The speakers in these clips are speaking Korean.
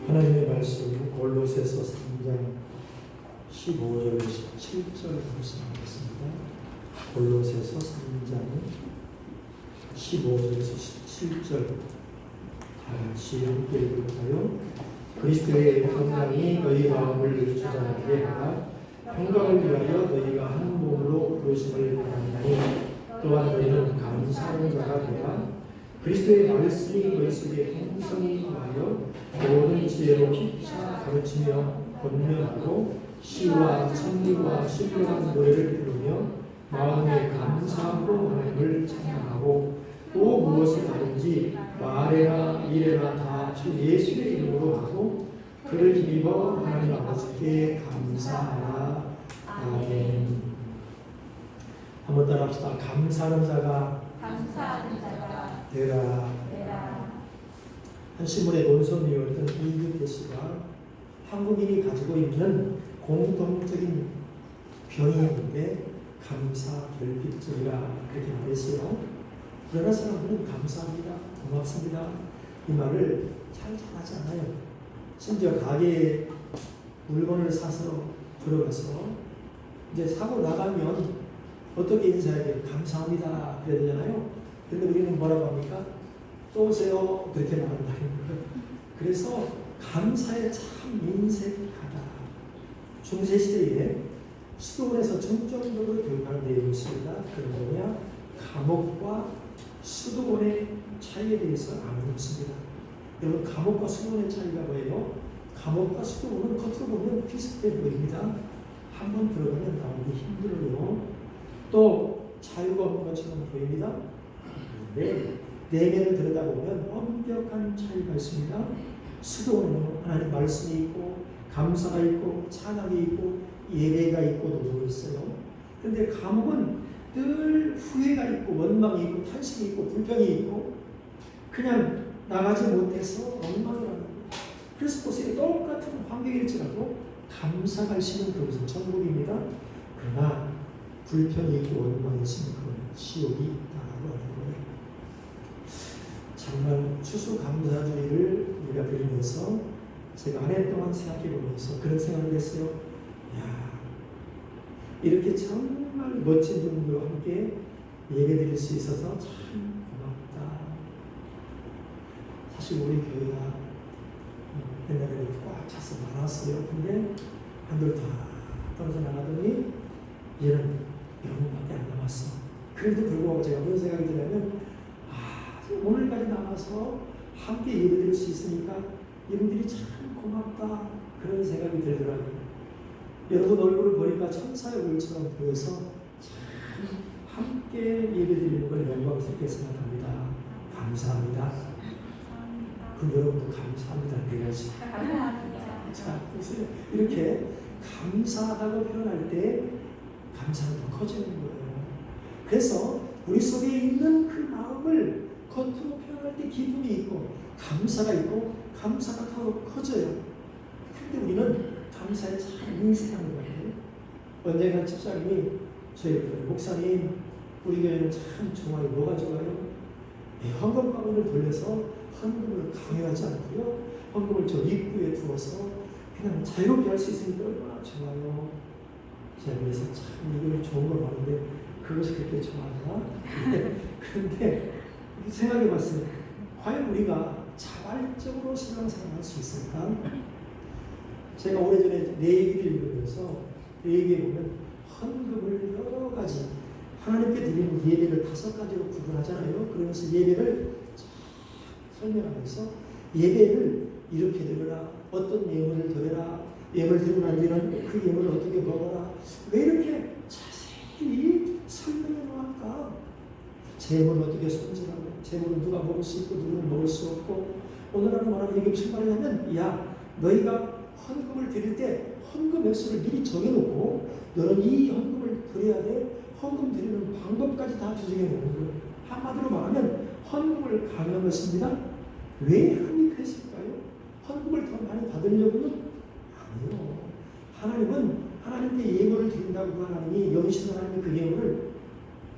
하나님의 말씀 골로새서 3장 15절 17절 말씀하겠습니다. 골로새서 3장 15절에서 17절 다 같이 함께 읽을까요? 그리스도의 평강이 너희 마음을 주장하게 하라. 평강을 위하여 너희가 한 몸으로 부르심을 받았나니 또한 너희는 감사하는 자가 되라. 그리스도의 말씀이 너희 속에 풍성히 하여 모든 지혜로 피차 가르치며 권면하고 시와 찬미와 신령한 노래를 부르며 마음의 감사함으로 하나님을 찬양하고 또 무엇을 하든지 말해라 이래라 다 주 예수의 이름으로 하고 그를 힘입어 하나님 아버지께 감사하라. 아멘. 한번 따라합시다. 감사하는 자가 되라. 한 신문의 논설위원이었던 이규태 씨가 한국인이 가지고 있는 공통적인 병이 있는데 감사결핍증이라 그렇게 말했어요. 그러나 사람들은 감사합니다, 고맙습니다 이 말을 잘 잘하지 않아요. 심지어 가게에 물건을 사서 들어가서 이제 사고 나가면 어떻게 인사해야 돼요? 감사합니다 그래야 되잖아요. 그런데 우리는 뭐라고 합니까? 또 오세요 그렇게 나간다는 거예요. 그래서 감사에 참 인색하다. 중세시대에 수도원에서 중점적으로 교육하는 내용이 있습니다. 그건 뭐냐? 감옥과 수도원의 차이에 대해서 알아놓습니다. 여러분, 감옥과 수도원의 차이가 뭐예요? 감옥과 수도원은 겉으로 보면 비슷해 보입니다. 한번 들어가면 나오기 힘들어요. 또 자유가 없는 것처럼 보입니다. 그런데 내면을 들여다보면 엄격한 차이가 있습니다. 수도원은 하나님 말씀이 있고 감사가 있고 찬양이 있고 예배가 있고 노동이 있어요. 그런데 감옥은 늘 후회가 있고 원망이 있고 탄식이 있고 불평이 있고 그냥 나가지 못해서 원망을 하는 거예요. 그래서 보세요. 똑같은 환경일지라도 감사가 있으면 그것은 천국입니다. 그러나 불평이 있고 원망이 있으면 그건 지옥이 있다라고 하는 거예요. 정말 추수감사주의를 우리가 드리면서 제가 한 해 동안 생각해 보면서 그런 생각을 했어요. 야, 이렇게 정말 멋진 분들과 함께 예배 드릴 수 있어서 참 고맙다. 사실 우리 교회가 옛날에는 꽉 차서 많았어요. 근데 한들 다 떨어져 나가더니 이제는 여러분밖에 안 남았어. 그래도 불구하고 제가 무슨 생각이 드냐면 오늘까지 남아서 함께 예배 드릴 수 있으니까 여러분들이 참 고맙다. 그런 생각이 들더라고요. 여러분 얼굴을 보니까 천사의 얼굴처럼 보여서 참 함께 예배 드리는 걸 영광스럽게 생각합니다. 감사합니다. 그럼 여러분도 감사합니다. 그래야지. 자, 보세요. 이렇게 감사하다고 표현할 때 감사가 더 커지는 거예요. 그래서 우리 속에 있는 그 마음을 겉으로 표현할 때 기쁨이 있고 감사가 있고 감사가 더 커져요. 그런데 우리는 감사에 참 인색한 거예요. 언젠가 집사님이 저희 목사님 우리 교회는 참 좋아요. 뭐가 좋아요? 헌금 바구니를 돌려서 헌금을 강요하지 않고요. 헌금을 저 입구에 두어서 그냥 자유롭게 할 수 있으니까 얼마나 좋아요. 제가 그래서 참 이걸 좋은 걸 봤는데 그것이 그렇게 좋아하나? 그런데 생각해 봤어요. 과연 우리가 자발적으로 신앙생활할 수 있을까? 제가 오래전에 내 얘기를 읽으면서 내 얘기에 보면 헌금을 여러 가지 하나님께 드리는 예배를 5가지로 구분하잖아요. 그러면서 예배를 설명하면서 예배를 이렇게 드려라. 어떤 예물을 드려라. 예물 드리고 난 뒤에는 그 예물을 어떻게 먹어라. 왜 이렇게 자세히 설명해 놓을까? 재물을 어떻게 손질하고 재물은 누가 먹을 수 있고 누구는 먹을 수 없고 오늘날은 말하는 얘기 무슨 말이냐면 야 너희가 헌금을 드릴 때 헌금 액수를 미리 정해놓고 너는 이 헌금을 드려야 돼. 헌금 드리는 방법까지 다 조정해 놓는 거예요. 한마디로 말하면 헌금을 강요한 것입니다. 왜 하나님이 그랬을까요? 헌금을 더 많이 받으려고는? 아니요. 하나님은 하나님께 예물을 드린다고 그 하나님이 영신 하나님의 그 예물을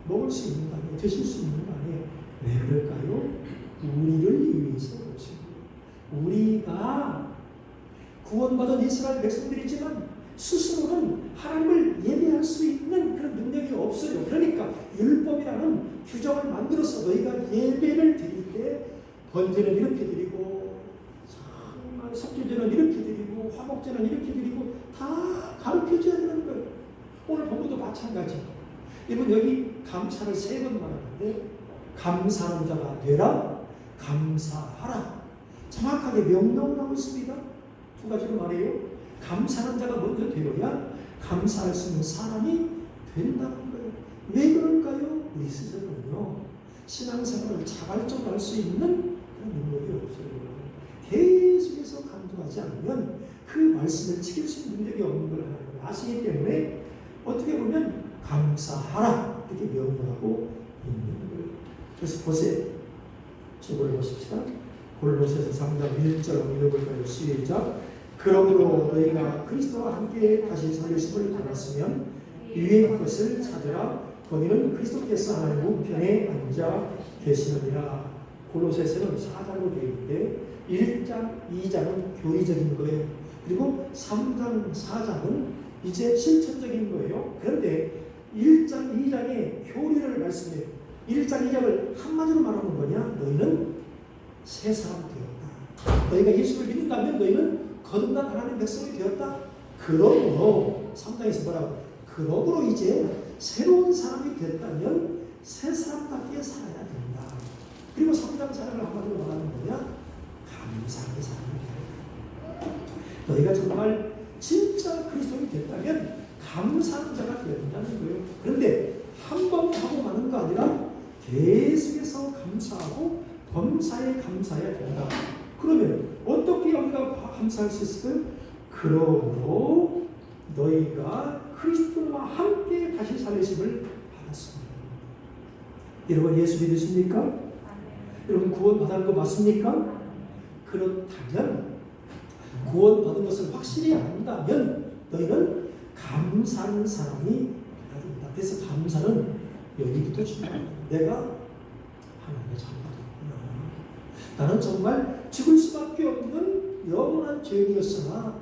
먹을 수 있는 거 아니에요? 드실 수 있는 거 아니에요? 왜 그럴까요? 우리를 위해서 그러신 거예요. 우리가 구원받은 이스라엘 백성들이지만 스스로는 하나님을 예배할 수 있는 그런 능력이 없어요. 그러니까 율법이라는 규정을 만들어서 너희가 예배를 드릴 때 번제는 이렇게 드리고 정말 속죄제는 이렇게 드리고 화목제는 이렇게 드리고 다 가르쳐줘야 되는 거예요. 오늘 본문도 마찬가지. 이분 여기 감사를 3번 말하는데 감사하는 자가 되라, 감사하라. 정확하게 명령을 하고 있습니다. 2가지로 말해요. 감사하는 자가 먼저 되어야 감사할 수 있는 사람이 된다는 거예요. 왜 그럴까요? 우리 스스로는요, 신앙생활을 자발적으로 할 수 있는 그런 능력이 없어요. 계속해서 강조하지 않으면 그 말씀을 지킬 수 있는 능력이 없는 걸 하나님 아시기 때문에 어떻게 보면 감사하라 이렇게 명령하고 있는 거예요. 그래서 보세요. 주보를 보십시다. 골로새서 3장 1절 읽어볼까요? 시작. 그러므로 너희가 그리스도와 함께 다시 살리심을 받았으면 위의 것을 찾으라. 거기는 그리스도께서 하나님 우편에 앉아 계시느니라. 골로새서는 4장으로 되어 있는데 1장, 2장은 교리적인 거예요. 그리고 3장, 4장은 이제 실천적인 거예요. 그런데 1장, 2장의 교리를 말씀해요. 1장, 2장을 한마디로 말하는 거냐? 너희는 새 사람 되었다. 너희가 예수를 믿는다면 너희는 거듭난 하나님 백성이 되었다. 그러므로 3장에서 뭐라고? 그러므로 이제 새로운 사람이 됐다면 새 사람답게 살아야 된다. 그리고 3장 4장을 한마디로 말하는 거냐? 감사하게 살아야 된다. 너희가 정말 진짜 그리스도인이 됐다면 감사한 자가 되어야 된다는 거예요. 그런데 한 번 하고 마는 거 아니라 계속해서 감사하고 범사에 감사해야 된다. 그러면 어떻게 우리가 감사할 수 있을까요? 그러므로 너희가 그리스도와 함께 다시 살리심을 받았습니다. 여러분 예수 믿으십니까? 여러분 구원 받은 거 맞습니까? 그렇다면 구원 받은 것을 확실히 안다면 너희는 감사하는 사람이 되어야 된다. 그래서 감사는 여기부터 중요합니다. 내가 하나님의 자녀가 나는 정말 죽을 수밖에 없는 영원한 죄인이었으나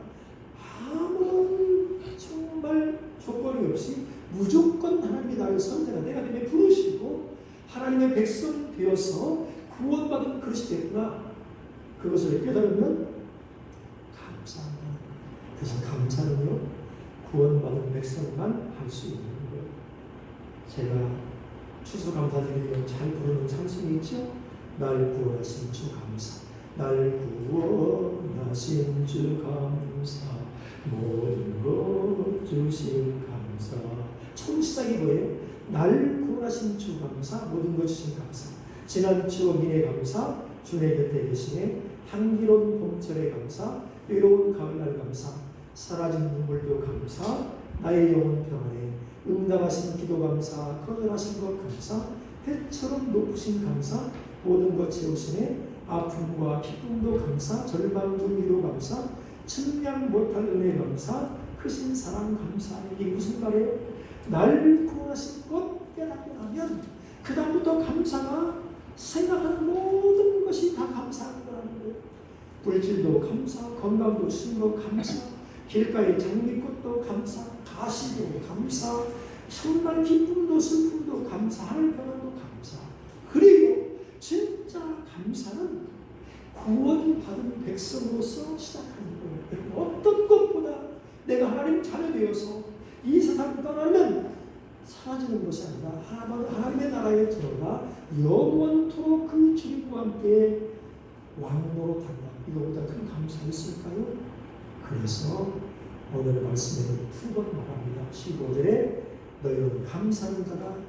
아무런 정말 조건이 없이 무조건 하나님이 나를 선택한 내가 때문에 부르시고 하나님의 백성이 되어서 구원받은 그릇이 됐구나. 그것을 깨달으면 감사합니다. 그래서 감사는요 구원받은 백성만 할 수 있는 거예요. 제가 추수감사드리면 잘 부르는 찬송이 있죠. 날 구원하신 주 감사, 날 구원하신 주 감사, 모든 것 주신 감사. 처음 시작이 뭐예요? 날 구원하신 주 감사, 모든 것 주신 감사. 지난 추억 인의 감사, 주의 곁에 계시네. 향기로운 봄철의 감사, 외로운 가을날 감사, 사라진 눈물도 감사, 나의 영혼 평안에 응답하신 기도 감사, 거절하신 것 감사, 해처럼 높으신 감사, 모든 것 채우시네. 아픔과 기쁨도 감사, 절망 분위도 감사, 측량 못할 은혜 감사, 크신 사랑 감사. 이게 무슨 말이에요? 날 구원하신 것 깨닫고 나면 그 다음부터 감사가 생각하는 모든 것이 다 감사한 거라는 거예요. 물질도 감사, 건강도 신도 감사, 길가의 장미꽃도 감사, 가시도 감사, 정말 기쁨도 슬픔도 감사, 하늘 평안도 감사. 그리고 진짜 감사는 구원받은 백성으로서 시작하는 거예요. 어떤 것보다 내가 하나님 자녀 되어서 이 세상 떠나면 사라지는 것이 아니라 하나님의 나라에 들어가 영원토록 그 주님과 함께 왕노로 탄다. 이거보다 큰 감사가 있을까요? 그래서 오늘 말씀에는 2번 말합니다. 15절에 너희는 감사하는 자가 되라.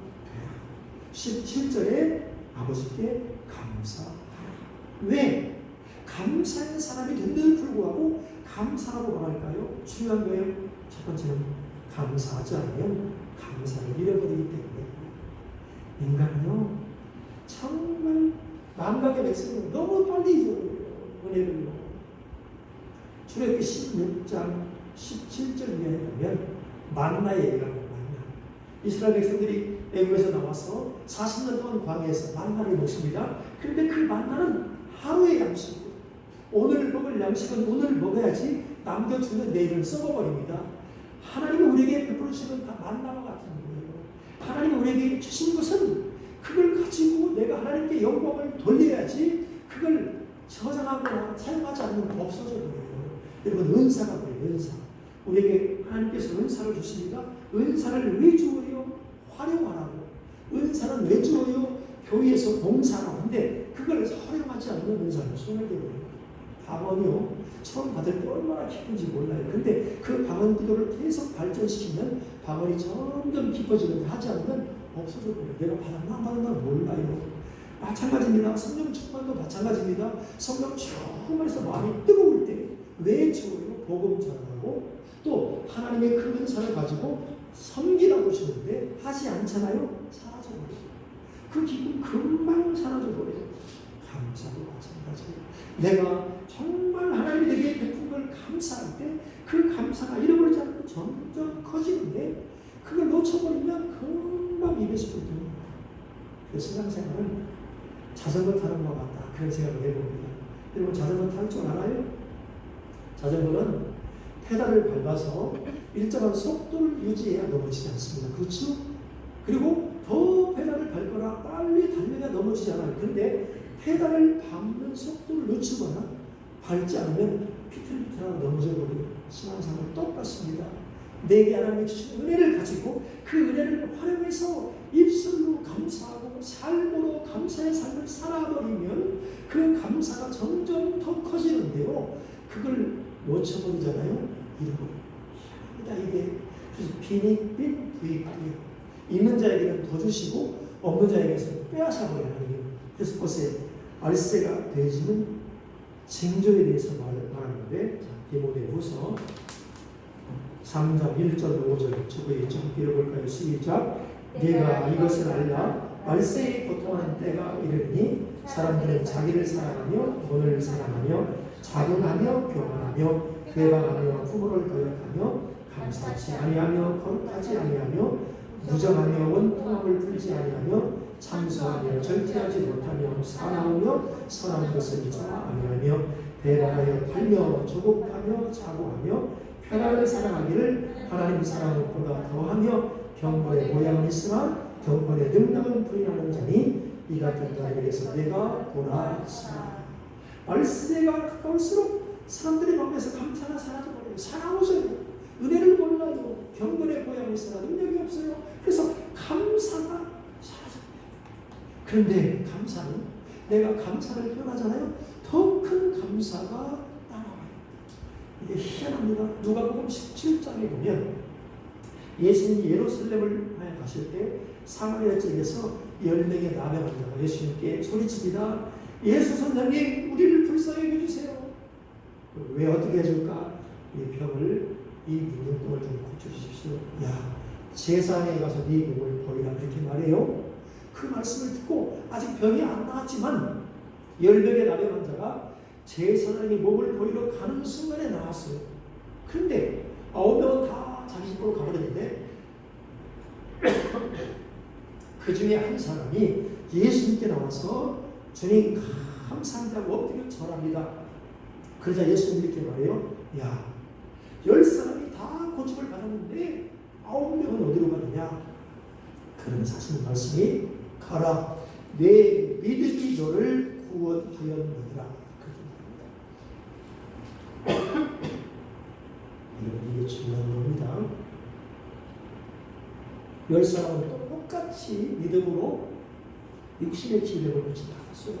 17절에 아버지께 감사하라. 왜? 감사의 사람이 된데도 불구하고 감사라고 말할까요? 중요한 거예요. 첫 번째는 감사하지 않으면 감사를 잃어버리기 때문에. 인간은요 정말 망각의 백성은 너무 빨리 잊어버려요. 은혜를요. 출애굽기 16장 17절 이하에 보면 만나의 얘기가 나와요. 만나. 이스라엘 백성들이 애굽에서 나와서 40년 동안 광야에서 만나를 먹습니다. 그런데 그 만나는 하루의 양식이에요. 오늘 먹을 양식은 오늘 먹어야지 남겨두면 내일은 썩어버립니다. 하나님이 우리에게 베풀어 주시는 다 만나와 같은 거예요. 하나님이 우리에게 주신 것은 그걸 가지고 내가 하나님께 영광을 돌려야지 그걸 저장하거나 사용하지 않으면 없어져 버려요. 여러분 은사가 뭐예요? 은사. 우리에게 하나님께서 은사를 주십니다. 은사를 왜 주어요? 활용하라고. 은사는 왜 주어요? 교회에서 봉사하라고. 근데 그걸 활용하지 않는 은사는 소멸되어요. 방언이요. 처음 받을 때 얼마나 기쁜지 몰라요. 근데 그 방언 기도를 계속 발전시키면 방언이 점점 깊어지는데 하지 않으면 없어져 버려요. 내가 받았나 안 받았나 몰라요. 마찬가지입니다. 성령 충만도 마찬가지입니다. 성령 충만해서 마음이 뜨거울 때 왜 주어요? 복음 전하고 또 하나님의 큰 은사를 가지고 섬기라고 주는데 하지 않잖아요. 사라져버려요. 그 기쁨 금방 사라져버려요. 감사도 마찬가지예요. 내가 정말 하나님이 내게 베푼 걸 감사할 때 그 감사가 잃어버리지 않고 점점 커지는데 그걸 놓쳐버리면 금방 입에서 뿜어요. 그 신앙생활은 자전거 타는 것 같다. 그런 생각을 해봅니다. 여러분 자전거 탈 줄 알아요? 자전거는 페달을 밟아서 일정한 속도를 유지해야 넘어지지 않습니다. 그렇죠? 그리고 더 페달을 밟거나 빨리 달려야 넘어지지 않아요. 그런데 페달을 밟는 속도를 늦추거나 밟지 않으면 피틀피틀하고 넘어져 버려요. 신앙생활은 똑같습니다. 내게 하나님이 주신 은혜를 가지고 그 은혜를 활용해서 입술로 감사하고 삶으로 감사의 삶을 살아버리면 그 감사가 점점 더 커지는데요. 그걸 놓쳐버리잖아요. 잃어버려요. 이게 빈익빈 부익부익. 있는 자에게는 더 주시고 없는 자에게서 빼앗아버려요. 그래서 그것에 말세가 되어지는 징조에 대해서 말하는데 디모데후서 3장 1절 5절 저거에 좀 읽어볼까요? 시작. 내가 이것을 알라 말세에 고통하는 때가 이르니 사람들은 자기를 사랑하며 돈을 사랑하며 자긍하며 교만하며 회방하며 부모를 거역하며 감사치 아니하며 거룩하지 아니하며 무정하며 원통함을 풀지 아니하며 참소하며 절제하지 못하며 사나우며 선한 것을 좋아 아니하며 배반하여 팔며 조급하며 자고하며 편안을 사랑하기를 하나님 사랑보다 더하며 경건의 모양은 있으나 경건의 능력은 부인하는 자니 이 같은 자에게서 내가 보라 하시라. 말세가 가까울수록 사람들의 마음에서 감사가 사라져버려요. 사나워져요. 은혜를 몰라요. 경건의 모양이 있으나 능력이 없어요. 그래서 감사가 사라져버려요. 그런데 감사는 내가 감사를 표현하잖아요. 더 큰 감사가 따라와요. 이게 희한합니다. 누가복음 17장에 보면 예수님이 예루살렘을 가실 때 사마리아 지역에서 10명의 나병 환자가 예수님께 소리칩니다. 예수 선생님, 우리를 불쌍히 해주세요. 왜 어떻게 해줄까? 이 병을, 이 무릎을 좀 고쳐주십시오. 야, 제사장에 가서 네 몸을 버리라 그렇게 말해요. 그 말씀을 듣고 아직 병이 안 나았지만 10명의 나병 환자가 제사장의 몸을 보이러 가는 순간에 나왔어요. 그런데 9명은 다 자기 집으로 가버렸는데 그 중에 한 사람이 예수님께 나와서 주님 감사한다고 엎드려 절합니다. 그러자 예수님 이렇게 말해요. 야, 10사람이 다 고침을 받았는데 9명은 어디로 가느냐? 그러면서 하시는 말씀이 가라, 내 믿음이 너를 구원하였느니라. 이게 중요한 겁니다. 10사람은 똑같이 믿음으로 육신의 질병을 고치 받았어요.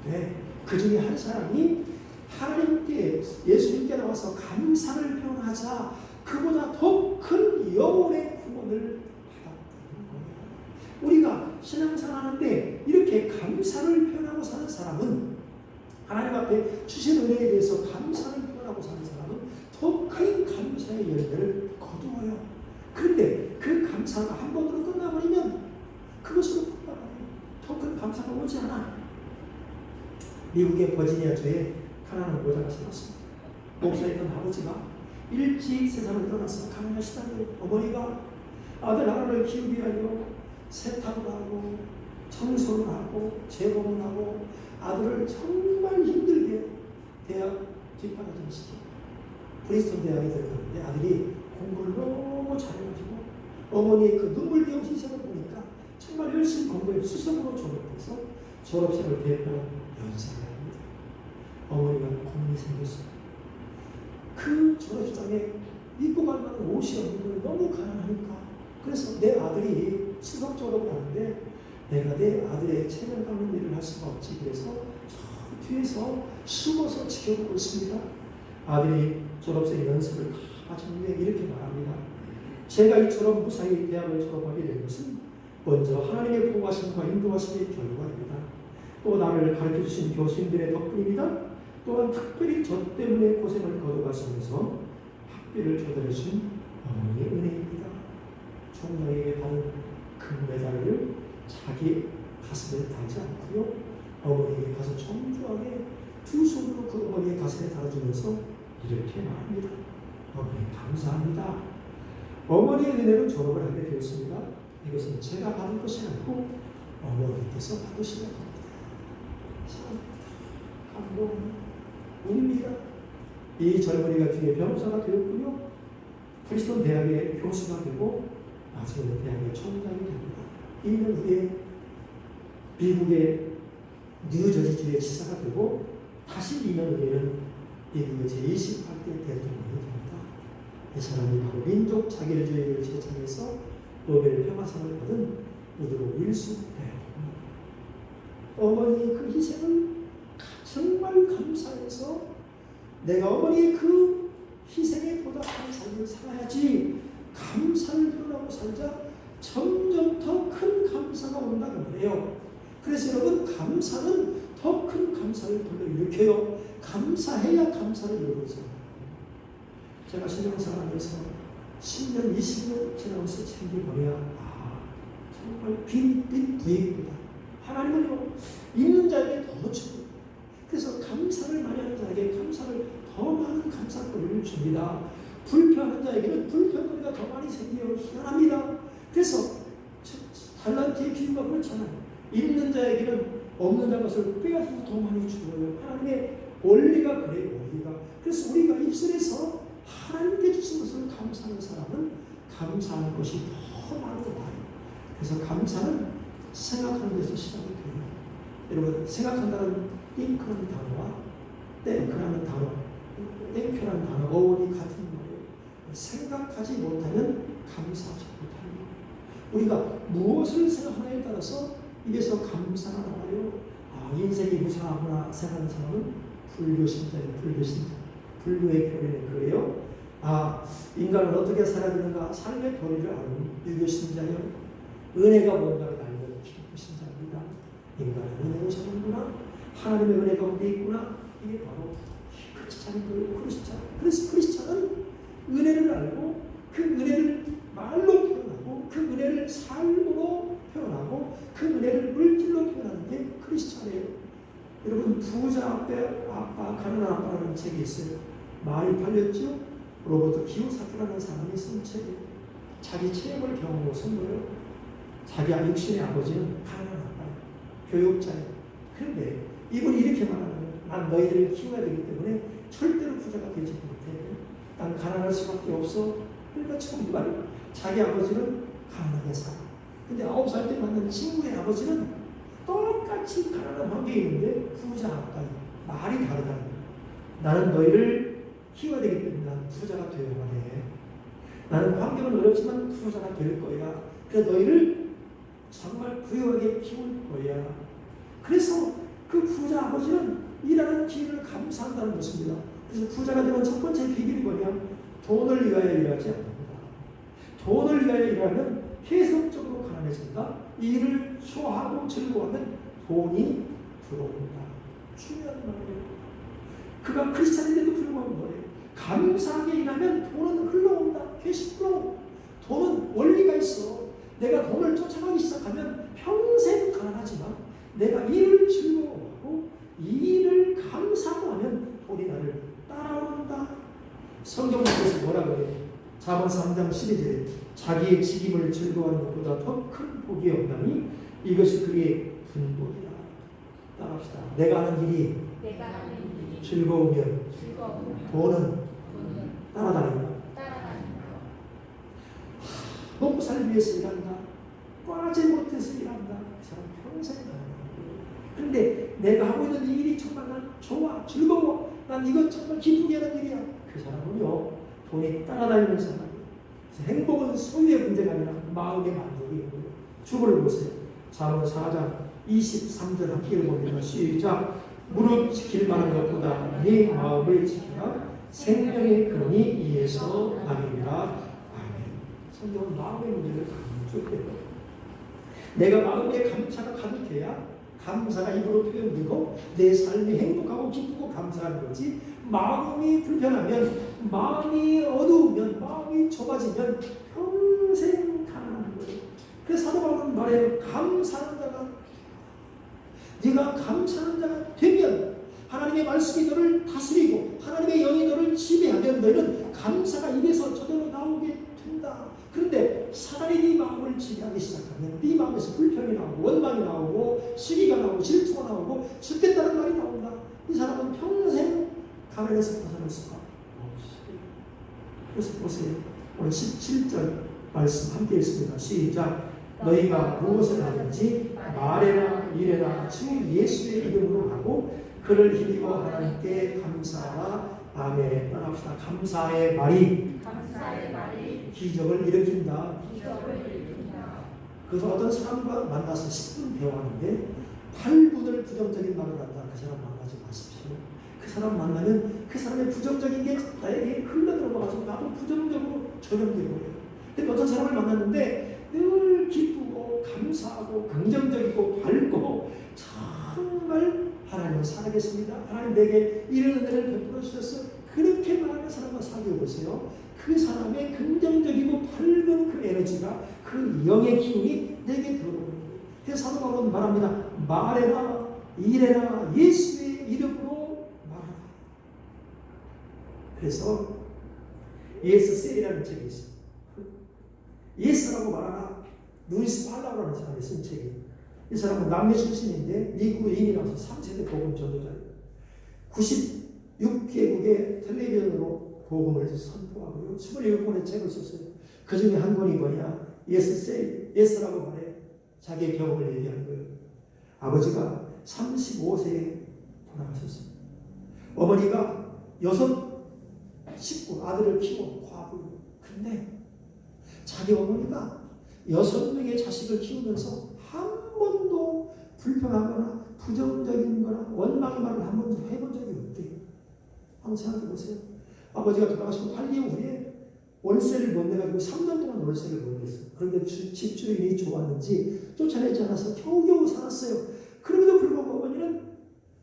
그런데 그 중에 한 사람이 하나님께 예수님께 나와서 감사를 표현하자 그보다 더 큰 영혼의 구원을 받았다는 거예요. 우리가 신앙생활하는데 이렇게 감사를 표현하고 사는 사람은 하나님 앞에 주신 은혜에 대해서 감사를 표현하고 사는 사람은 더 큰 감사의 열매를 거두어요. 그런데 그 감사가 한 번으로 끝나버리면 그것으로 끝나버려요. 더 큰 감사가 오지 않아. 미국의 버지니아주에 가난한 모자가 살았습니다. 목사였던 아버지가 일찍 세상을 떠나서 가난에 시달려 어머니가 아들 하나를 키우기 위하여 세탁을 하고 청소를 하고 재봉을 하고 아들을 정말 힘들게 대학 뒷바라지를 시켜 프리스턴 대학에 들어갔는데 아들이 공부를 너무 잘해가지고 어머니의 그 눈물겨운 희생을 보니까 정말 열심히 공부해 수석으로 졸업해서 졸업생을 대표하는 연설을 합니다. 어머니가 고민이 생겼어요. 그 졸업장에 입고 갈 만한 옷이 없는 거예요. 너무 가난하니까. 그래서 내 아들이 수석 졸업을 하는데 내가 내 아들의 체면 깎는 일을 할 수가 없지. 그래서 저 뒤에서 숨어서 지켜보고 있습니다. 아들이 졸업생 연습을 다 마친 후에 이렇게 말합니다. 제가 이처럼 무사히 대학을 졸업하게 된 것은 먼저 하나님의 보호하심과 인도하심의 결과입니다. 또 나를 가르쳐주신 교수님들의 덕분입니다. 또한 특별히 저 때문에 고생을 거둬가시면서 학비를 조달해준 어머니의 은혜입니다. 총장에게 받은 금메달을 자기 가슴에 달지 않고요. 어머니에게 가서 정중하게 두 손으로 그 어머니의 가슴에 달아주면서 이렇게 말합니다. 어머니 감사합니다. 어머니의 은혜로 졸업을 하게 되었습니다. 이것은 제가 받은 것이 아니고 어머니께서 받으시는 겁니다. 감동입니다. 이 젊은이가 뒤에 변호사가 되었고요. 프리스턴 대학의 교수가 되고 나중에 대학의 총장이 됩니다. 2년 후에 미국의 뉴저지주의 지사가 되고 다시 2년 후에는 미국의 제28대 대통령이 됩니다. 이 사람이 바로 민족 자결주의를 제창해서 노벨 평화상을 받은 우드로 윌슨 대통령입니다. 어머니의 그 희생을 정말 감사해서 내가 어머니의 그 희생에 보답하는 삶을 살아야지 감사를 표현하고 살자 점점 더 큰 감사가 온다는 거예요. 그래서 여러분 감사는 더 큰 감사를 불러일으켜요. 감사해야 감사를 이루어지잖아요. 제가 신앙생활하면서 10년, 20년 지나면서 챙겨보면 정말 빈 부익보다 하나님은 있는 자에게 더 주고 그래서 감사를 많이 하는 자에게 감사를 더 많은 감사거리를 줍니다. 불평하는 자에게는 불평거리가 더 많이 생겨요. 희한합니다. 그래서 달란트의 비유가 그렇잖아요. 있는 자에게는 없는 자 것을 빼앗아서 더 많이 주어요. 하나님의 원리가 그래요. 원리가. 그래서 우리가 입술에서 하나님께 주신 것을 감사하는 사람은 감사하는 것이 더 많고 많아요. 그래서 감사는 생각하는 데서 시작이 돼요. 여러분 생각한다는 띵크라는 단어와 땡크라는 단어, 땡큐라는 단어 어원이 같은 말이에요. 생각하지 못하면 감사하지 못하는 거예요. 우리가 무엇을 생각하느냐에 따라서 입에서 감사가 나와요. 인생이 무상하구나 생각하는 사람은 불교신자예요. 불교신자. 불교의 표현은 그래요. 인간은 어떻게 살아야 되는가 삶의 도리를 아는 유교신자요. 은혜가 뭔가를 알는 기독교신자입니다. 인간은 은혜로 사는구나. 하나님의 은혜 가운데 있구나. 이게 바로 크리스찬인 거예요. 크리스찬. 그래서 크리스찬은 은혜를 알고 그 은혜를 말로 표현하고 그 은혜를 삶으로 표현하고 그 은혜를 물질로 표현하는 게 크리스찬이에요. 여러분 부자 아빠 가난한 아빠라는 책이 있어요. 많이 팔렸죠? 로버트 키오사키라는 사람이 쓴 책이에요. 자기 체험을 경험으로 쓴 거예요. 자기 육신의 아버지는 가난한 아빠예요. 교육자예요. 그런데 이분이 이렇게 말하는 거예요. 난 너희들을 키워야 되기 때문에 절대로 부자가 되지 못해. 난 가난할 수밖에 없어. 그러니까 정말 자기 아버지는 가난하게 살아. 근데 9살 때 만난 친구의 아버지는 똑같이 가난한 환경에 있는데 부자 아빠예요. 말이 다르다는 거예요. 나는 너희를 키워야 되기 때문에 난 부자가 되어야만 해. 나는 환경은 어렵지만 부자가 될 거야. 그래서 너희를 정말 부유하게 키울 거야. 그래서 그 부자 아버지는 일하는 기회를 감사한다는 것입니다. 그래서 부자가 되는 첫 번째 비결이 뭐냐? 돈을 위하여 일하지 않는다. 돈을 위하여 일하면 계속적으로 가난해진다. 일을 좋아하고 즐거워하면 돈이 들어온다. 중요한 말이에요. 그가 크리스찬인데도 불구하고 뭐래요? 감사하게 일하면 돈은 흘러온다. 계속 흘러오. 돈은 원리가 있어. 내가 돈을 쫓아가기 시작하면 평생 가난하지만 내가 일을 즐거워하고 일을 감사하고 하면 돈이 나를 따라온다. 성경에서 뭐라고 해요? 4번 3장 12절 자기의 직임을 즐거워하는 것보다 더 큰 복이 없나니 이것이 그의 분복이라. 따라합시다. 내가 하는 일이 즐거우면 돈은 따라다닌다. 먹고 살기 위해서 일한다. 빠지 못해서 일한다. 그 사람 평생 가난한. 근데 내가 하고 있는 이 일이 정말 난 좋아, 즐거워. 난 이건 정말 기쁘게 하는 일이야. 그 사람은요, 돈이 따라다니는 사람이에요. 행복은 소유의 문제가 아니라 마음의 만족이에요. 주부를 보세요. 잠언 4장 23절 함께 읽어봅니다. 시작. 무릇 지킬 만한 것보다 네 마음을 지키라. 생명의 근원이 이에서 남입니다. 아멘. 성경은 마음의 문제를 강조해요. 내가 마음에 감사가 가득해야 감사가 입으로 표현되고 내 삶이 행복하고 기쁘고 감사한 거지. 마음이 불편하면, 마음이 어두우면, 마음이 좁아지면 평생 가난한 거예요. 그래서 사도 바울은 말해요. 감사하는 자가, 네가 감사하는 자가 되면 하나님의 말씀이 너를 다스리고 하나님의 영이 너를 지배하면 너희는 감사가 입에서 저절로 나오게 된다. 그런데 사단이 네 마음을 지배하기 시작하면 네 마음에서 불평이 나오고 원망이 나오고 시기가 나오고 질투가 나오고 죽겠다는 말이 나온다. 이 사람은 평생 가난에서 벗어날 수가 없어요. 그래서 보세요. 오늘 17절 말씀 함께 읽습니다. 시작. 너희가 무엇을 하든지 말해라 이래라 주 예수의 이름으로 하고 그를 힘입어 하나님께 감사하라. 아멘. 따라합시다. 감사의 말이 기적을 일으킨다. 그래서 어떤 사람과 만나서 10분 대화하는데 8분을 부정적인 말을 한다. 그 사람 만나지 마십시오. 그 사람 만나면 그 사람의 부정적인 게 나에게 흘러들어가지고 나도 부정적으로 전염되고요. 근데 어떤 사람을 만났는데 늘 기쁘고 감사하고 긍정적이고 밝고 정말 하나님은 살아계십니다. 하나님 내게 이런 은혜를 베풀어 주셔서 그렇게 말하는 사람과 사귀어 보세요. 그 사람의 긍정적이고 밝은 그 에너지가 그 영의 기운이 내게 들어오는 거예요. 그래서 사도 바울은 말합니다. 말해라 이래라 예수의 이름으로 말하라. 그래서 예스세이라는 책이 있어요. 예스라고 말하라. 루이스 팔라우라는 사람이 쓴 책이에요. 이 사람은 남미 출신인데 미국에 이민 와서 3세대 복음 전도자예요. 96개국의 텔레비전으로 복음을 선포하고요. 27권의 책을 썼어요. 그 중에 한 권이 뭐냐? 예스라고 말해. 자기의 경험을 얘기하는 거예요. 아버지가 35세에 돌아가셨습니다. 어머니가 6 식구 아들을 키워 과부예요. 근데 자기 어머니가 6명의 자식을 키우면서 한 번도 불평하거나 부정적인 거나 원망의 말을 한 번도 해본 적이 없대요. 한번 생각해 보세요. 아버지가 돌아가시고 8개월 후에 월세를 못 내가지고 3년 동안 월세를 못 냈어요. 그런데 집주인이 좋았는지 쫓아내지 않아서 겨우겨우 살았어요. 그럼에도 불구하고 어머니는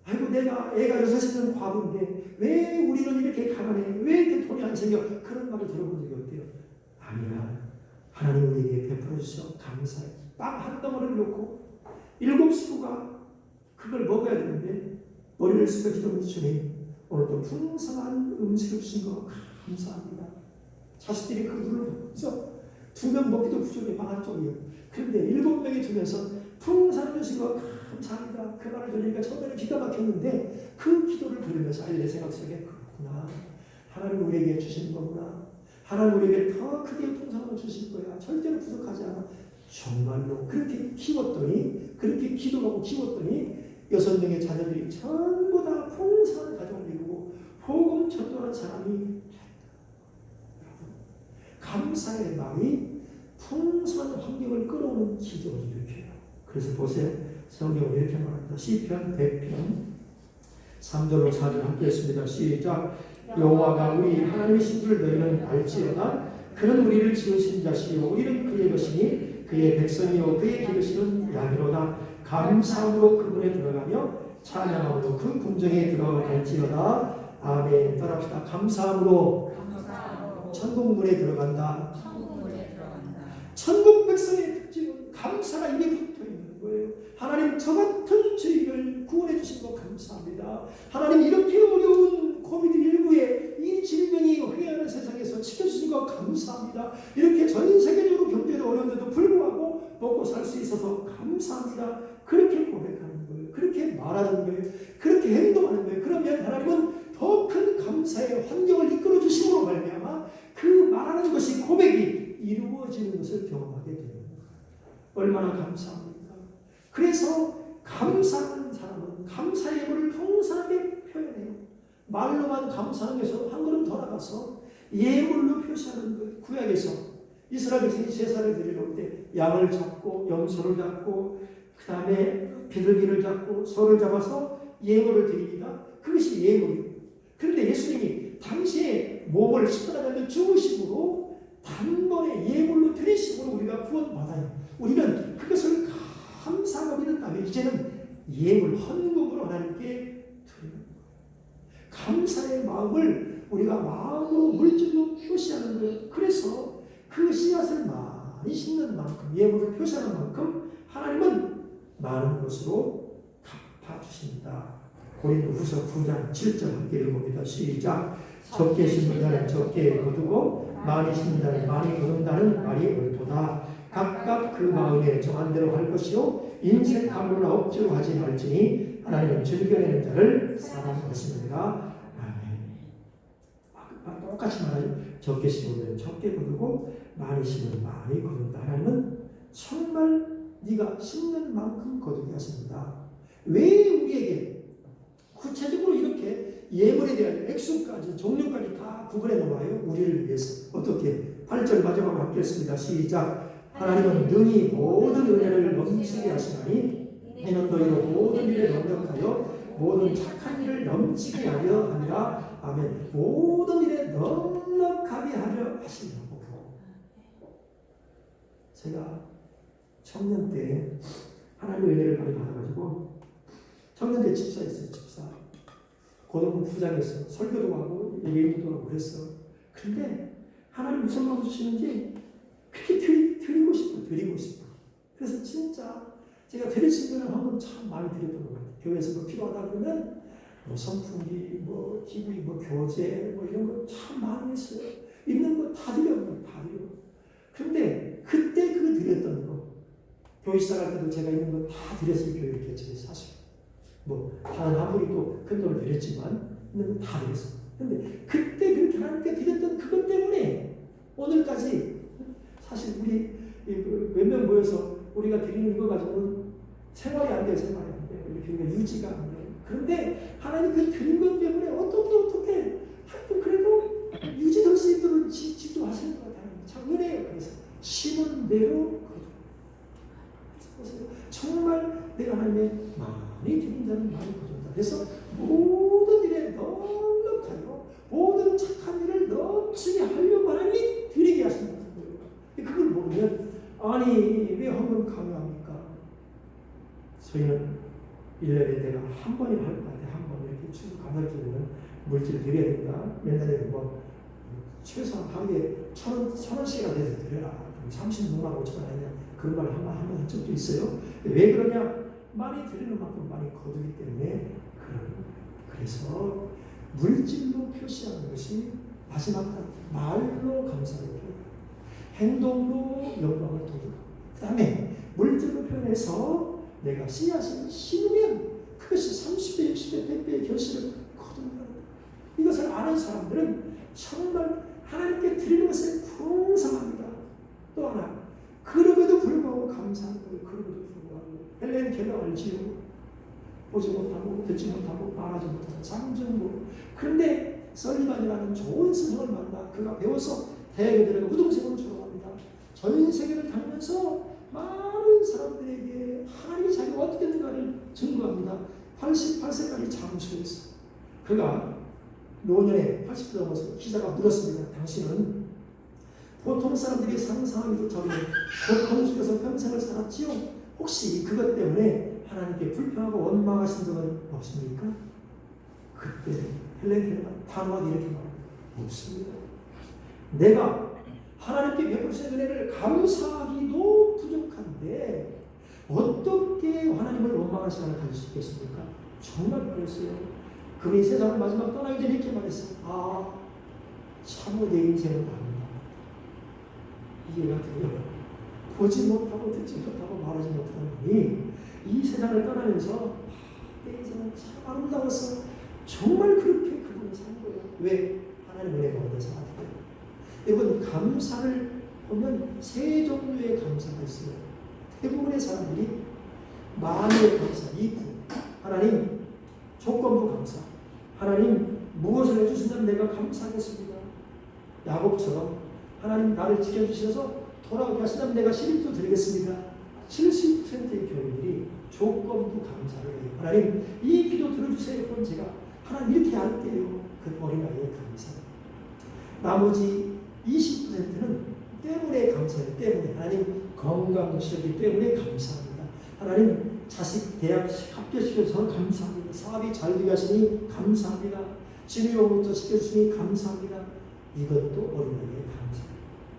아이고 내가 애가 6명 과부인데 왜 우리는 이렇게 가난해? 왜 이렇게 돈이 안 생겨? 그런 말을 들어본 적이 없대요. 아니야. 하나님 우리에게 베풀어 주셔 감사해. 빵 한 덩어리를 놓고 7 식구가 그걸 먹어야 되는데 머리를 숙여 기도하면서 주님 오늘도 풍성한 음식을 주신 거 감사합니다. 자식들이 그 눈을 보면서 2명 먹기도 부족해 방 한쪽이요. 그런데 7명이 두면서 풍성한 주신 거 감사합니다. 그 말을 들으니까 처음에는 기가 막혔는데 그 기도를 들으면서 내 생각 속에 그렇구나. 하나님 우리에게 주신 거구나. 하나님 우리에게 더 크게 풍성함을 주실 거야. 절대로 부족하지 않아. 정말로 그렇게 키웠더니 그렇게 기도하고 키웠더니 6명의 자녀들이 전부 다 풍성한 가정을 이루고 복음 전도하는 사람이 됐다. 감사의 마음이 풍성한 환경을 끌어오는 기적을 일으켜요. 그래서 보세요. 성경은 이렇게 말합니다. 시편 100편 3절로 4절 함께 했습니다. 시작. 여호와가 우리 하나님이신 줄 너희는 알지어다. 그는 우리를 지으신 자시요 우리는 그의 것이니 그의 백성이요 그의 기르시는 양이로다. 감사함으로 그분에 들어가며 찬양함으로 그 궁정에 들어갈지어다. 아멘. 따라합시다. 감사함으로 천국 문에 들어간다. 천국 백성의 특징은 감사가 입에 붙어 있는 거예요. 하나님 저 같은 죄인을 구원해 주신 거 감사합니다. 하나님 이렇게 어려운 코비드19의 이 질병이 회하는 세상에서 지켜주신 거 감사합니다. 먹고 살 수 있어서 감사합니다. 그렇게 고백하는 거예요. 그렇게 말하는 거예요. 그렇게 행동하는 거예요. 그러면 하나님은 더 큰 감사의 환경을 이끌어 주심으로 말미암아 그 말하는 것이 고백이 이루어지는 것을 경험하게 되는 거예요. 얼마나 감사합니까? 그래서 감사하는 사람은 감사의 예물을 풍성하게 표현해요. 말로만 감사하는 것에서 한 걸음 더 나가서 예물로 표시하는 거예요. 구약에서 이스라엘 백성이 제사를 드리러 올 때 양을 잡고 염소를 잡고 그 다음에 비둘기를 잡고 소를 잡아서 예물을 드립니다. 그것이 예물이에요. 그런데 예수님이 당시에 몸을 십자가에 죽으심으로 단번에 예물로 드리심으로 우리가 구원받아요. 우리는 그것을 감사하고 믿는다면 이제는 예물 헌금으로 하나님께 드리는 거예요. 감사의 마음을 우리가 마음으로 물질로 표시하는 거예요. 그래서 그 씨앗을 많이 심는 만큼 예물을 표시하는 만큼 하나님은 많은 것으로 갚아주신다. 고린도후서 9장 7절 함께 읽어봅니다. 시작. 적게 심는 자는 적게 거두고 많이 심는 자는 많이 거둔다는 말이 옳도다. 각각 그 마음에 정한 대로 할 것이요 인생 탐구나 억지로 하지 말지니 하나님은 즐겨내는 자를 사랑하시느니라. 아멘. 똑같이 말하죠. 적게 심으면 적게 거두고 많이 심으면 많이 거둔다. 하나님은 정말 네가 심는 만큼 거두게 하십니다. 왜 우리에게 구체적으로 이렇게 예물에 대한 액수까지 종류까지 다 구분해 놓아요? 우리를 위해서. 어떻게? 8절 마지막으로 함께 했습니다. 시작. 하나님은 능히 모든 은혜를 넘치게 하시나니 이는 너희로 모든 일에 넉넉하여 모든 착한 일을 넘치게 하려 합니다. 아멘. 모든 일에 넉넉하게 하려 하시려고. 제가 청년 때 하나님의 은혜를 많이 받아가지고 청년 때 집사였어요. 집사. 고등부 부장이었어요. 설교도 하고 예배도 하고 그랬어. 근데 하나님 무슨 마음 주시는지 그렇게 드리고 싶어. 그래서 진짜 제가 드릴 수 있는 헌금 참 많이 드렸던 것 같아요. 교회에서 뭐 필요하다 그러면 뭐 선풍기, 뭐 TV, 뭐 교재, 뭐 이런 거 참 많이 했어요. 있는 거 다 드려요. 다 드려. 근데 그때 그 드렸던 거 교회 시작할 때도 제가 있는 거 다 드렸어요. 교회 개척에 사실. 뭐 다른 아무리 또 큰 돈을 드렸지만 있는 거 다 드렸어요. 근데 그때 그렇게 하나님께 드렸던 그것 때문에 오늘까지 사실 우리 몇 명 모여서 우리가 드리는 거 가지고는 생활이 안 돼요. 생활이 안 돼요. 우리 교회가 유지가 안 돼요. 그런데 하나님 그 드린 것 때문에 어떻게 하여튼 그래도 유지될 수 있도록 지도하시는 것 같아요. 참 은혜예요. 그래서 심은 대로 정말 내가 하나님의 많이 드린 자는 많이 거둔다. 그래서 모든 일에 넉넉하여 모든 착한 일을 넘치게 하려고 하나님이 드리게 하신다. 그걸 모르면 아니 왜 헌금 강요합니까? 저희는 1년에 내가 한 번이나 할 것 같아. 한 번 이렇게 추수 감사기는 물질 드려야 된다. 옛날에 뭐 최소한 하루에 1,000원씩이나 내서 드려라. 36만 5천 원 아니냐. 그런 말을 한 번 한 적도 있어요. 왜 그러냐? 많이 드리는 만큼 많이 거두기 때문에 그래서 물질로 표시하는 것이 마지막 말로 감사를 표현해요. 행동으로 영광을 돌리고 그 다음에 물질로 표현해서 내가 씨앗을 심으면 그것이 30배, 60배, 100배의 결실을 거둔다. 이것을 아는 사람들은 정말 하나님께 드리는 것에 풍성합니다. 또 하나 그럼에도 불구하고 감사한 거예요. 그럼에도 불구하고 헬렌 켈러 알지요? 보지 못하고 듣지 못하고 말하지 못하고 장정고 그런데 설리반이라는 좋은 스승을 만나 그가 배워서 대학에 들어가 우등생으로 졸업합니다. 전 세계를 다니면서 많은 사람들에게 하나님이 자기가 어떻게 했는가를 증거합니다. 88세까지 장수했어. 그가 노년에 80세 넘어서 기자가 물었습니다. 당신은 보통 사람들이 상상하기도 전에 고통 속에서 평생을 살았지요? 혹시 그것 때문에 하나님께 불평하고 원망하신 적은 없습니까? 그때 헬렌 켈러가 단호하게 이렇게 말합니다. 없습니다. 내가 하나님께 베푸신 은혜를 감사하기도 부족한데 어떻게 하나님을 원망하시 않을 가질 수 있겠습니까? 정말 그랬어요. 그분이 세상을 마지막 떠나기 전에 이렇게 말했어요. 참으로 내 인생은 다릅니다. 이해가 돼요. 보지 못하고 듣지 못하고 말하지 못하는 분이 이 세상을 떠나면서 내 인생은 참 아름다웠어. 정말 그렇게 그분이 산 거예요. 왜? 하나님 은혜가 얻어서 왔대요. 여러분, 감사를 보면 세 종류의 감사가 있어요. 대부분의 사람들이 만유의 감사, 이부, 하나님 조건부 감사, 하나님 무엇을 해주신다면 내가 감사하겠습니다. 야곱처럼 하나님 나를 지켜주셔서 돌아오게 하신다면 내가 11조 드리겠습니다. 70%의 교인들이 조건부 감사를 해요. 하나님 이 기도 들어주세요. 그럼 제가 하나님 이렇게 할게요. 그 어린아이의 감사. 나머지 20%는 때문에 감사해요. 때문에 하나님 건강 주셨기 때문에 감사합니다. 하나님 자식 대학 합격시켜서 감사합니다. 사업이 잘 되게 하시니 감사합니다. 진료부터 시켜주시니 감사합니다. 이것도 어린아이의 감사.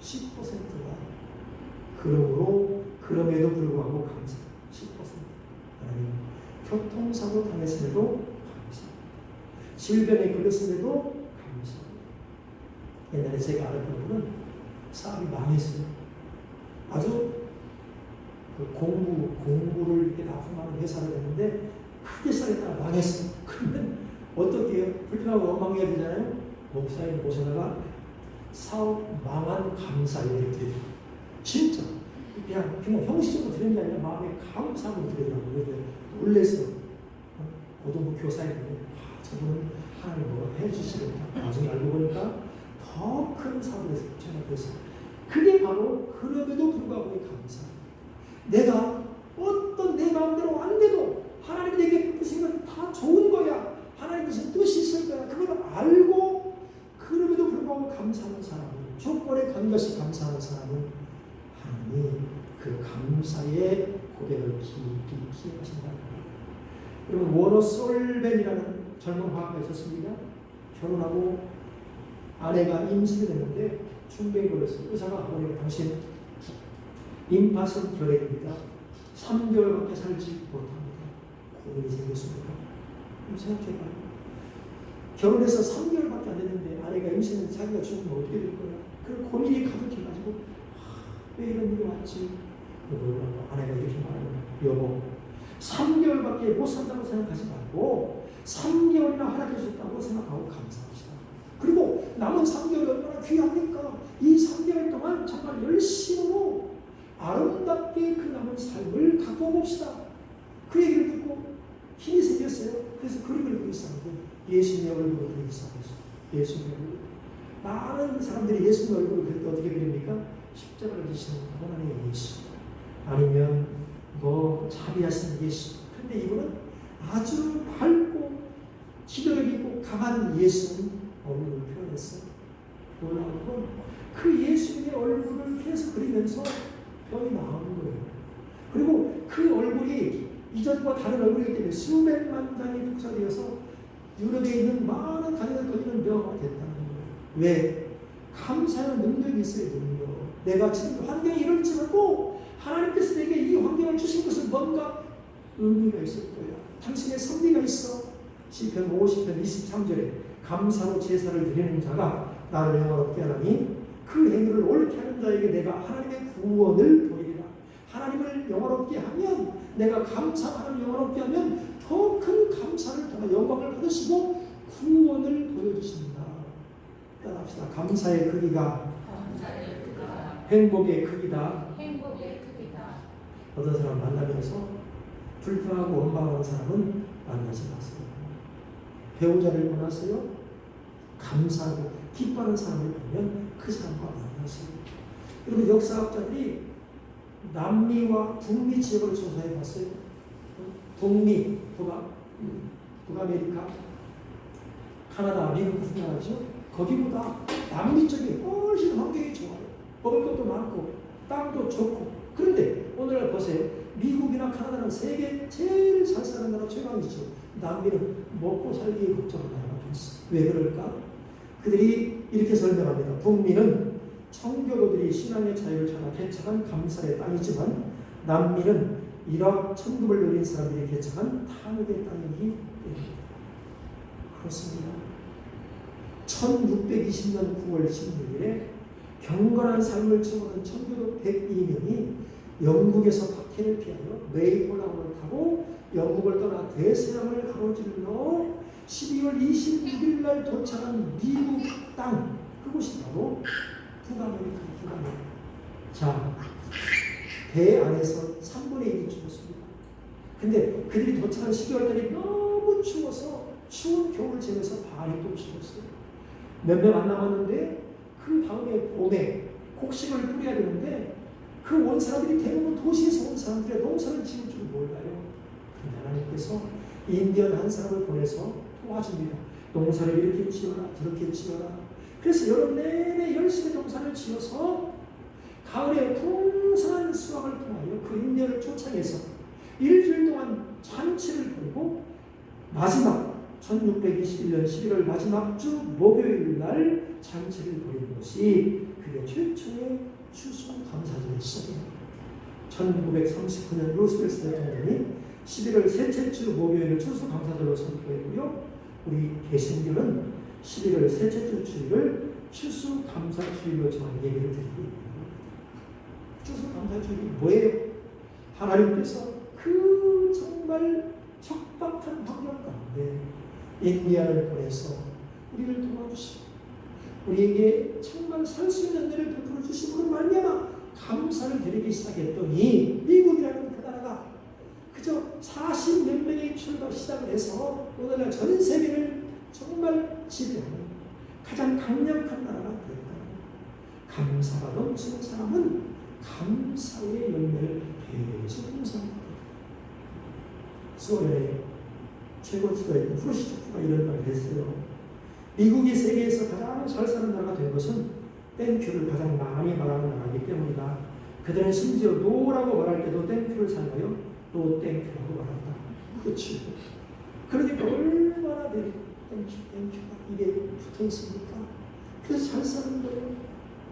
10%가 그럼에도 불구하고 감사. 10%. 하나님 교통사고 당했음에도 감사합니다. 질병에 걸렸음에도 감사합니다. 옛날에 제가 알았던 분은 사업이 망했어요. 아주 그 공부를 이렇게 납품하는 회사를 했는데 크게 싸겠다가 망했어요. 그러면 어떻게 해요? 불편하고 원망해야 되잖아요. 목사님 모셔다가 사업 망한 감사 얘기를 드려요. 진짜 그냥 형식적으로 드리는 게 아니라 마음에 감사함을 드리더라고요. 놀랬어. 고등부 교사인데 저분은 하나님 뭐 해주시겠다. 나중에 알고 보니까 더 큰 사업을 해서 제가 그게 바로 그럼에도 불구하고 감사. 내가 어떤 내 마음대로 안 돼도 하나님이 내게 베푸신 건 다 좋은 거야. 하나님 무슨 뜻이 있을 거야. 그걸 알고 그럼에도 불구하고 감사하는 사람은, 조건에 관계없이 감사하는 사람은 하나님이 그 감사의 고백을 깊이 기억하신다는 거예요. 여러분, 워너 솔벤이라는 젊은 화가가 있었습니다. 결혼하고 아내가 임신을 했는데 중병이 걸렸어요. 의사가 보니까 당신 임파선 결핵입니다. 3개월밖에 살지 못합니다. 고민이 생겼습니다. 생각해봐요. 결혼해서 3개월밖에 안 됐는데 아내가 임신했는데 자기가 죽으면 어떻게 될 거야? 그 고민이 가득해가지고 왜 이런 일이 왔지? 그러고 아내가 이렇게 말하는 여보, 3개월밖에 못 산다고 생각하지 말고 3개월이나 허락해 주셨다고 생각하고 감사합시다. 그리고 남은 3개월이 얼마나 귀합니까? 이 3개월 동안 정말 열심으로 아름답게 그 남은 삶을 갖고 봅시다. 그 얘기를 듣고 힘이 생겼어요. 그래서 그림을 그리기 시작하고 예수님의 얼굴을 그리기 시작했어요. 예수님의 얼굴. 많은 사람들이 예수님의 얼굴을 그릴 때 어떻게 그립니까? 십자가를 지시는 하나님의 예수. 아니면 뭐 자비하시는 예수. 그런데 이분은 아주 밝고 기도력 있고 강한 예수님 얼굴을 표현했어요. 놀라운 건 그 예수님의 얼굴을 계속 그리면서 병이 나은 거예요. 그리고 그 얼굴이 이전과 다른 얼굴이기 때문에 수백만 장이 복사되어서 유럽에 있는 많은 가정에 걸리는 병화가 됐다는 거예요. 왜? 감사하는 능력이 있어요. 능력. 내가 지금 환경이 이럴지라도 하나님께서 내게 이 환경을 주신 것은 뭔가 의미가 있을 거야. 당신의 섭리가 있어. 시편 50편 23절에 감사로 제사를 드리는 자가 나를 영화롭게 하나니 그 행위를 옳게 하는 자에게 내가 하나님의 구원을 보이리라. 하나님을 영화롭게 하면, 내가 감사하는 영화롭게 하면 더 큰 감사를 통해 영광을 받으시고 구원을 보여주십니다. 따라합시다. 감사의 크기가 행복의 크기다. 어떤 사람 만나면서 불평하고 원망하는 사람은 만나지 마세요. 배우자를 원하세요? 감사하고 기뻐하는 사람을 보면 그 사람과 만나세요. 여러분, 역사학자들이 남미와 북미 지역을 조사해 봤어요. 북미, 북아메리카, 카나다, 미국 같은 나라죠. 거기보다 남미 쪽이 훨씬 환경이 좋아요. 먹을 것도 많고 땅도 좋고. 그런데 오늘날 보세요. 미국이나 카나다는 세계 제일 잘 사는 나라 최강이죠. 남미는 먹고 살기에 걱정을 나라가 됐어. 왜 그럴까? 그들이 이렇게 설명합니다. 북미는 청교도들이 신앙의 자유를 찾아 개척한 감사의 땅이지만 남미는 이락 천국을 누린 사람들이 개척한 탐욕의 땅이기 때문입니다. 그렇습니다. 1620년 9월 16일에 경건한 삶을 추구하는 청교도 102명이 영국에서 박해를 피하여 메이플라워를 타고 영국을 떠나 대서양을 가로질러 12월 26일 날 도착한 미국 땅, 그곳이 바로 북아메리카. 자, 배 안에서 3분의 1이 죽었습니다. 근데 그들이 도착한 12월 달이 너무 추워서 추운 겨울 지내서 반이 또 죽었어요. 몇 명 안 남았는데 그 다음에 봄에 곡식을 뿌려야 되는데 그 온 사람들이 대부분 도시에서 온 사람들의 농사를 지을 줄 몰라요. 그런데 하나님께서 인디언 한 사람을 보내서 도와줍니다. 농사를 이렇게 지어라 저렇게 지어라. 그래서 여름 내내 열심히 농사를 지어서 가을에 풍성한 수확을 통하여 그 인디언을 쫓아내서 일주일 동안 잔치를 벌이고 마지막 1621년 11월 마지막 주 목요일 날 잔치를 벌이는 것이 그게 최초의 추수감사절이었어요. 1939년 루스벨트 대통령이 11월 셋째 주 목요일을 추수감사절로 선포했고요. 우리 개신교는 11월 셋째 주 주일을 추수감사주일로 정한 얘기를 드리고 있습니다. 추수감사주일이 뭐예요? 하나님께서 그 정말 척박한 환경 가운데 인디안을 보내서 우리를 도와주시고 우리에게 정말 살 수 있는 데를 베풀어 주심으로 말미암아 감사를 드리기 시작했더니 미국이라는 그 나라가 그저 40몇 명이 시작을 해서 오늘날 전 세계를 정말 지배하는 가장 강력한 나라가 되었다. 감사가 넘치는 사람은 감사의 열매를 계속 형성합니다. 소련의 최고 지도자인 프루시초프가 이런 말을 했어요. 미국이 세계에서 가장 잘 사는 나라가 된 것은 땡큐를 가장 많이 말하는 나라이기 때문이다. 그들은 심지어 노라고 말할 때도 땡큐를 사용하여 노 땡큐라고 말한다. 그렇지. 그러니까 얼마나 땡큐가 이게 붙어 있습니까? 그래서 잘 사는 거예요.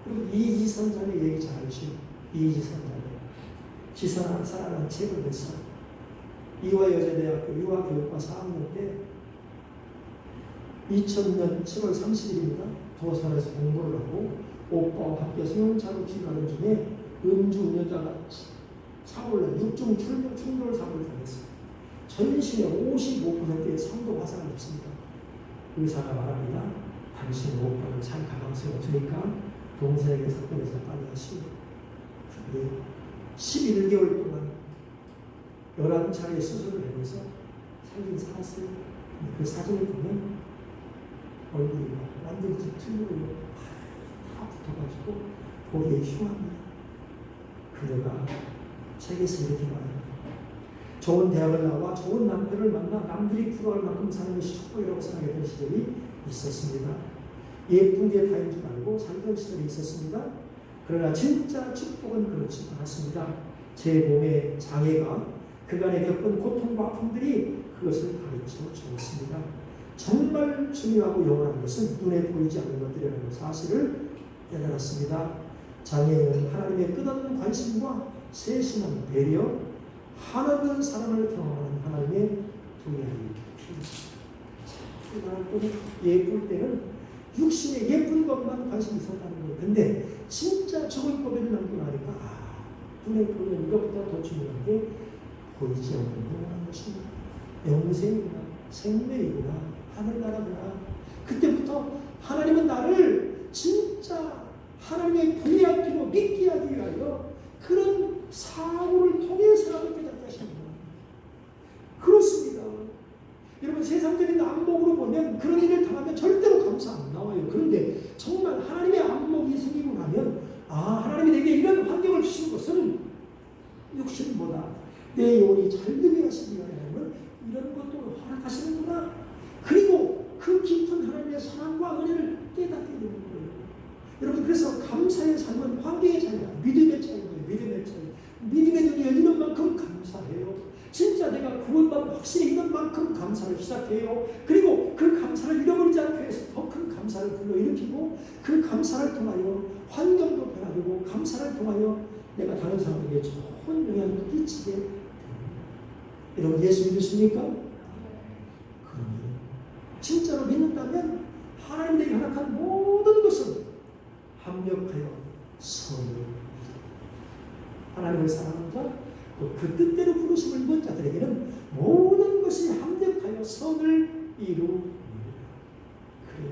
그리고 이지선자의 얘기 잘 알지. 이지선자의 지선한 책을 냈어요. 이화여자대학교 유아교육과 4학년 때 2000년 7월 30일입니다. 도서관에서 공부를 하고 오빠와 함께 승용차로 출발하는 중에 음주운전자가 사고를 6중 충돌 사고를 당했어요. 전신의 55%의 상도 화상을 입습니다. 의사가 말합니다. 당신 오빠는 잘 가망성이 없으니까 동생에게 사건에서 빨리 하시오. 11개월 동안 11차례 수술을 하면서 살긴 살았어요. 그 사진을 보면 얼굴이 완전히 틀리고 다 붙어가지고 보기에 흉합니다. 그러다가 책에서 이렇게 말합니다. 좋은 대학을 나와 좋은 남편을 만나 남들이 부러워할 만큼 사는 것이 축복이라고 생각했던 시절이 있었습니다. 예쁜 게 다인 줄 알고 살던 시절이 있었습니다. 그러나 진짜 축복은 그렇지 않았습니다. 제 몸의 장애가 그간에 겪은 고통과 아픔들이 그것을 가르쳐 주었습니다. 정말 중요하고 영원한 것은 눈에 보이지 않는 것들이라는 사실을 깨달았습니다. 장애인은 하나님의 끝없는 관심과 세심한 배려, 한없는 사랑을 경험하는 하나님의 동행이 필요합니다. 예쁠 때는 육신의 예쁜 것만 관심이 있었다는 거예요. 근데 진짜 죽을 고비를 넘고 나니까 눈에 보이는 이것보다 더 중요한 게 보이지 않는 것입니다. 영생이구나, 생명이구나, 하늘나라구나. 그때부터 하나님은 나를 진짜 하나님의 VIP로 믿게 하기 위하여 그런 사고를 통해서라도 깨닫게 하십니다. 그렇습니다. 여러분 세상적인 안목으로 보면 그런 일을 당하면 절대로 감사 안 나와요. 그런데 정말 하나님의 안목이 생기고 나면 하나님이 내게 이런 환경을 주신 것은 육신보다 내 영혼이 잘 되게 하시기 위하여는 이런 것도 허락하시는구나. 그리고 그 깊은 하나님의 사랑과 은혜를 깨닫게 되는 거예요. 여러분 그래서 감사의 삶은 환경의 차이가 믿음의 차이예요. 믿음의 차이. 믿음의 눈이 열리는 만큼 감사해요. 진짜 내가 구원받은 확신이 있는 만큼 감사를 시작해요. 그리고 그 감사를 잃어버리지 않기 위해서 더 큰 감사를 불러일으키고 그 감사를 통하여 환경도 변화되고 감사를 통하여 내가 다른 사람에게 좋은 영향을 끼치게 됩니다. 여러분 예수 믿으십니까? 그러면 진짜로 믿는다면 하나님 내게 허락한 모든 것은 합력하여 선을 하나님을 사랑하는 자, 그 뜻대로 부르심을 입은 자들에게는 모든 것이 합력하여 선을 이루어